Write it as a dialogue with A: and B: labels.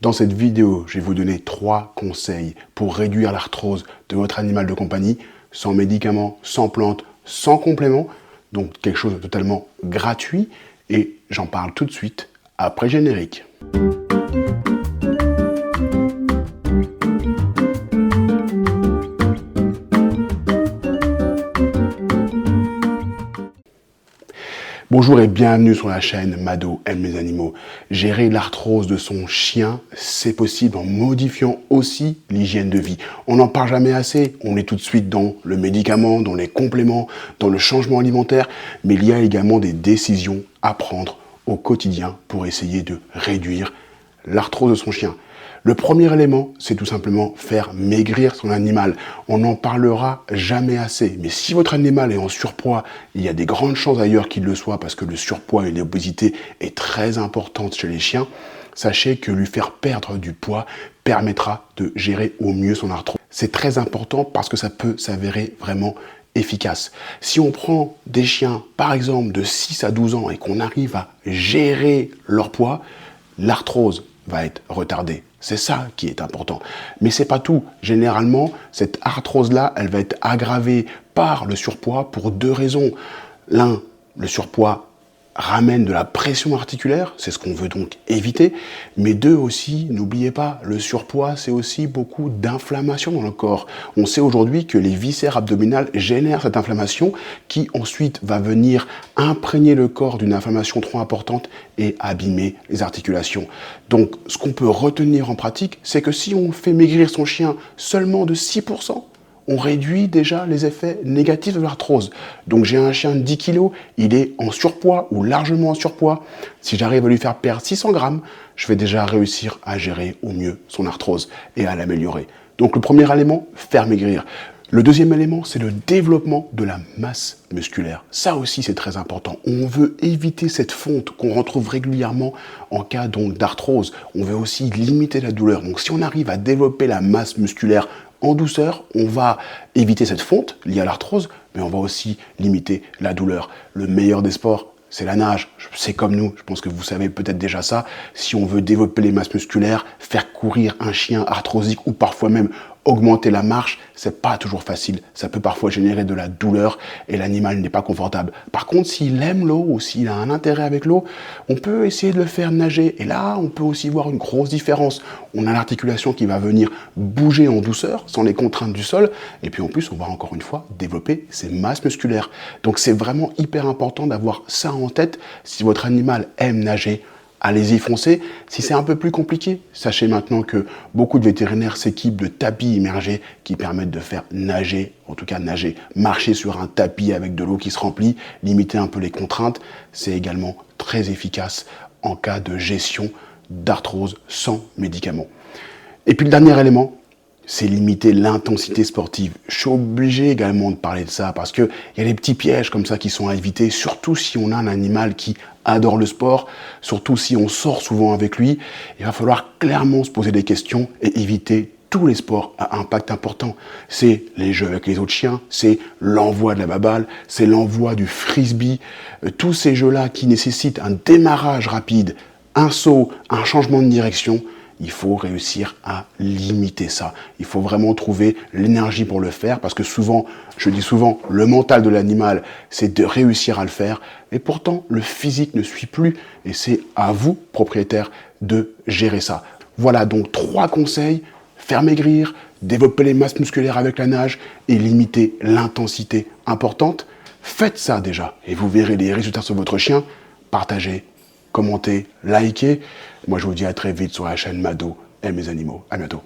A: Dans cette vidéo, je vais vous donner 3 conseils pour réduire l'arthrose de votre animal de compagnie, sans médicaments, sans plantes, sans compléments, donc quelque chose de totalement gratuit, et j'en parle tout de suite après le générique. Bonjour et bienvenue sur la chaîne Mado aime les animaux. Gérer l'arthrose de son chien, c'est possible en modifiant aussi l'hygiène de vie. On n'en parle jamais assez, on est tout de suite dans le médicament, dans les compléments, dans le changement alimentaire, mais il y a également des décisions à prendre au quotidien pour essayer de réduire l'arthrose de son chien. Le premier élément, c'est tout simplement faire maigrir son animal. On n'en parlera jamais assez. Mais si votre animal est en surpoids, il y a des grandes chances d'ailleurs qu'il le soit parce que le surpoids et l'obésité est très importante chez les chiens. Sachez que lui faire perdre du poids permettra de gérer au mieux son arthrose. C'est très important parce que ça peut s'avérer vraiment efficace. Si on prend des chiens, par exemple, de 6 à 12 ans et qu'on arrive à gérer leur poids, l'arthrose va être retardée. C'est ça qui est important. Mais c'est pas tout. Généralement, cette arthrose-là, elle va être aggravée par le surpoids pour 2 raisons. L'un, le surpoids ramène de la pression articulaire, c'est ce qu'on veut donc éviter. Mais 2 aussi, n'oubliez pas, le surpoids, c'est aussi beaucoup d'inflammation dans le corps. On sait aujourd'hui que les viscères abdominales génèrent cette inflammation qui ensuite va venir imprégner le corps d'une inflammation trop importante et abîmer les articulations. Donc, ce qu'on peut retenir en pratique, c'est que si on fait maigrir son chien seulement de 6%, on réduit déjà les effets négatifs de l'arthrose. Donc j'ai un chien de 10 kg, il est en surpoids ou largement en surpoids. Si j'arrive à lui faire perdre 600 grammes, je vais déjà réussir à gérer au mieux son arthrose et à l'améliorer. Donc le premier élément, faire maigrir. Le deuxième élément, c'est le développement de la masse musculaire. Ça aussi, c'est très important. On veut éviter cette fonte qu'on retrouve régulièrement en cas donc d'arthrose. On veut aussi limiter la douleur. Donc si on arrive à développer la masse musculaire en douceur, on va éviter cette fonte liée à l'arthrose, mais on va aussi limiter la douleur. Le meilleur des sports, c'est la nage. C'est comme nous, je pense que vous savez peut-être déjà ça. Si on veut développer les masses musculaires, faire courir un chien arthrosique ou parfois même augmenter la marche, c'est pas toujours facile. Ça peut parfois générer de la douleur et l'animal n'est pas confortable. Par contre, s'il aime l'eau ou s'il a un intérêt avec l'eau, on peut essayer de le faire nager. Et là, on peut aussi voir une grosse différence. On a l'articulation qui va venir bouger en douceur, sans les contraintes du sol. Et puis en plus, on va encore une fois développer ses masses musculaires. Donc c'est vraiment hyper important d'avoir ça en tête. Si votre animal aime nager, allez-y, foncez. Si c'est un peu plus compliqué, sachez maintenant que beaucoup de vétérinaires s'équipent de tapis immergés qui permettent de faire nager, en tout cas nager, marcher sur un tapis avec de l'eau qui se remplit, limiter un peu les contraintes. C'est également très efficace en cas de gestion d'arthrose sans médicaments. Et puis le dernier élément, c'est limiter l'intensité sportive. Je suis obligé également de parler de ça parce qu'il y a des petits pièges comme ça qui sont à éviter, surtout si on a un animal qui adore le sport, surtout si on sort souvent avec lui. Il va falloir clairement se poser des questions et éviter tous les sports à impact important. C'est les jeux avec les autres chiens, c'est l'envoi de la baballe, c'est l'envoi du frisbee, tous ces jeux-là qui nécessitent un démarrage rapide, un saut, un changement de direction. Il faut réussir à limiter ça. Il faut vraiment trouver l'énergie pour le faire parce que souvent, je dis souvent, le mental de l'animal, c'est de réussir à le faire. Et pourtant, le physique ne suit plus et c'est à vous, propriétaire, de gérer ça. Voilà donc 3 conseils. Faire maigrir, développer les masses musculaires avec la nage et limiter l'intensité importante. Faites ça déjà et vous verrez les résultats sur votre chien. Partagez, commentez, likez. Moi, je vous dis à très vite sur la chaîne Mado aime les animaux. À bientôt.